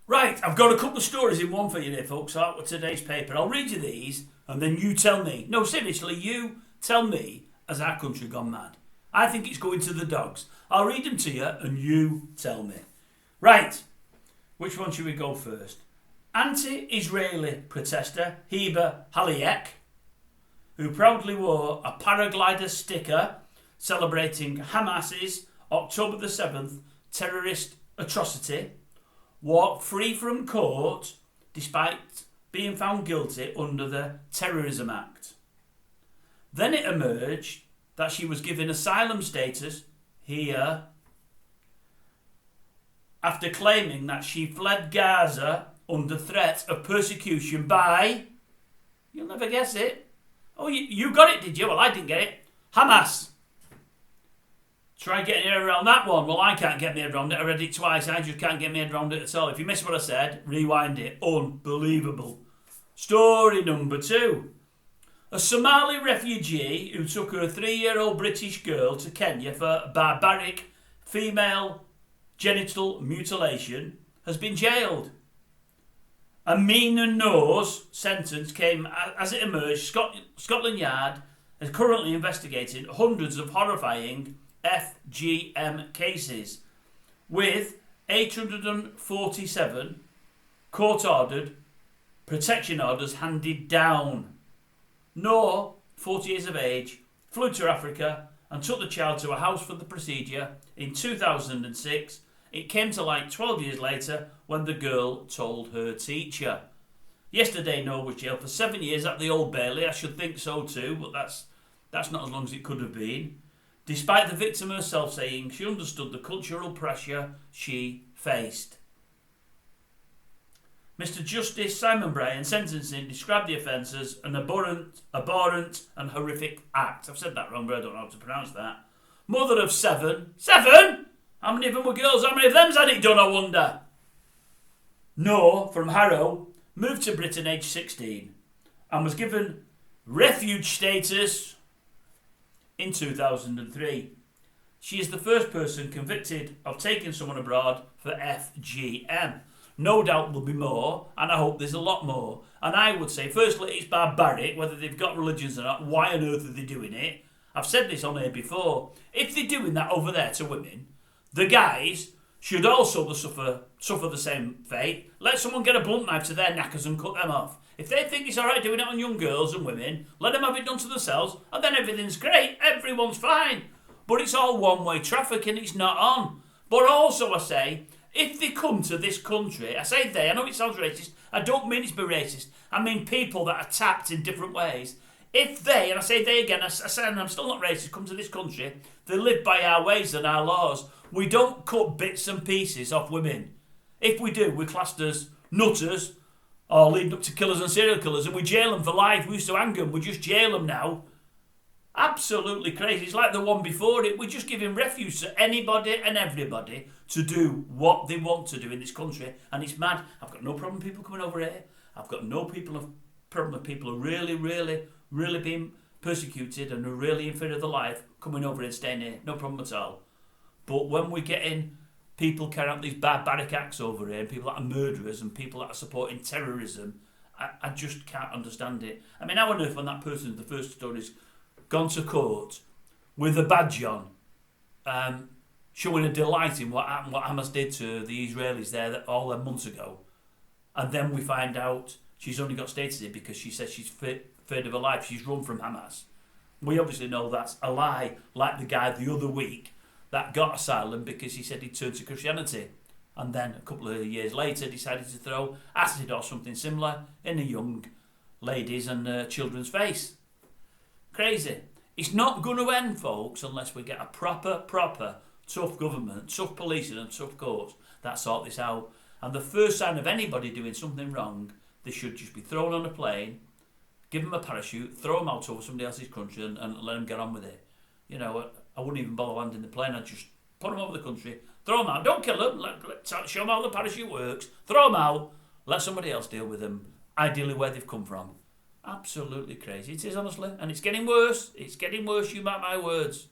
Right, I've got a couple of stories in one for you there, folks, out with today's paper. I'll read you these, and then you tell me. No, seriously, you tell me, has our country gone mad? I think it's going to the dogs. I'll read them to you, and you tell me. Right, which one should we go first? Anti-Israeli protester Heba Haliek, who proudly wore a paraglider sticker celebrating Hamas's October the 7th terrorist atrocity, walked free from court despite being found guilty under the Terrorism Act. Then it emerged that she was given asylum status here after claiming that she fled Gaza under threat of persecution by, you'll never guess it. Oh, you got it, did you? Well, I didn't get it. Hamas. Try getting your head around that one. Well, I can't get my head around it. I read it twice. I just can't get my head around it at all. If you missed what I said, rewind it. Unbelievable. Story number 2. A Somali refugee who took her 3-year-old British girl to Kenya for barbaric female genital mutilation has been jailed. A mean nose sentence came as it emerged. Scotland Yard is currently investigating hundreds of horrifying FGM cases, with 847 court-ordered protection orders handed down. Noor, 40 years of age, flew to Africa and took the child to a house for the procedure in 2006. It came to light 12 years later when the girl told her teacher. Yesterday, Noor was jailed for 7 years at the Old Bailey. I should think so too, but that's not as long as it could have been. Despite the victim herself saying she understood the cultural pressure she faced. Mr Justice Simon Bryan sentencing described the offence as an abhorrent and horrific act. I've said that wrong, but I don't know how to pronounce that. Mother of 7. 7? How many of them were girls? How many of them's had it done, I wonder? Noor, from Harrow, moved to Britain aged 16 and was given refuge status in 2003. She is the first person convicted of taking someone abroad for FGM. No doubt there'll be more, and I hope there's a lot more. And I would say, firstly, it's barbaric, whether they've got religions or not. Why on earth are they doing it? I've said this on here before. If they're doing that over there to women, the guys should also suffer the same fate. Let someone get a blunt knife to their knackers and cut them off. If they think it's alright doing it on young girls and women, let them have it done to themselves, and then everything's great, everyone's fine. But it's all one-way traffic and it's not on. But also I say, if they come to this country, I say they, I know it sounds racist, I don't mean it's be racist, I mean people that are tapped in different ways. If they, and I say they again, I say, and I'm still not racist, come to this country, they live by our ways and our laws. We don't cut bits and pieces off women. If we do, we're classed as nutters, or leading up to killers and serial killers, and we jail them for life. We used to hang them, we just jail them now. Absolutely crazy. It's like the one before it. We're just giving refuge to anybody and everybody to do what they want to do in this country, and it's mad. I've got no problem with people coming over here. I've got no problem with people who really being persecuted and are really in fear of their life coming over and staying here. No problem at all. But when we're getting people carrying out these barbaric acts over here, and people that are murderers and people that are supporting terrorism, I just can't understand it. I mean, how on earth when that person, the first story's gone to court with a badge on, showing a delight in what happened, what Hamas did to the Israelis there all them months ago, and then we find out she's only got status here because she says she's feared of her life, she's run from Hamas. We obviously know that's a lie, like the guy the other week that got asylum because he said he turned to Christianity, and then a couple of years later decided to throw acid or something similar in a young lady's and children's face. Crazy. It's not going to end, folks, unless we get a proper tough government, tough policing and tough courts that sort this out. And the first sign of anybody doing something wrong, they should just be thrown on a plane, give them a parachute, throw them out over somebody else's country and let them get on with it. You know, I wouldn't even bother landing the plane. I'd just put them over the country, throw them out. Don't kill them. Show them how the parachute works. Throw them out. Let somebody else deal with them. Ideally where they've come from. Absolutely crazy. It is, honestly. And it's getting worse. It's getting worse, you mark my words.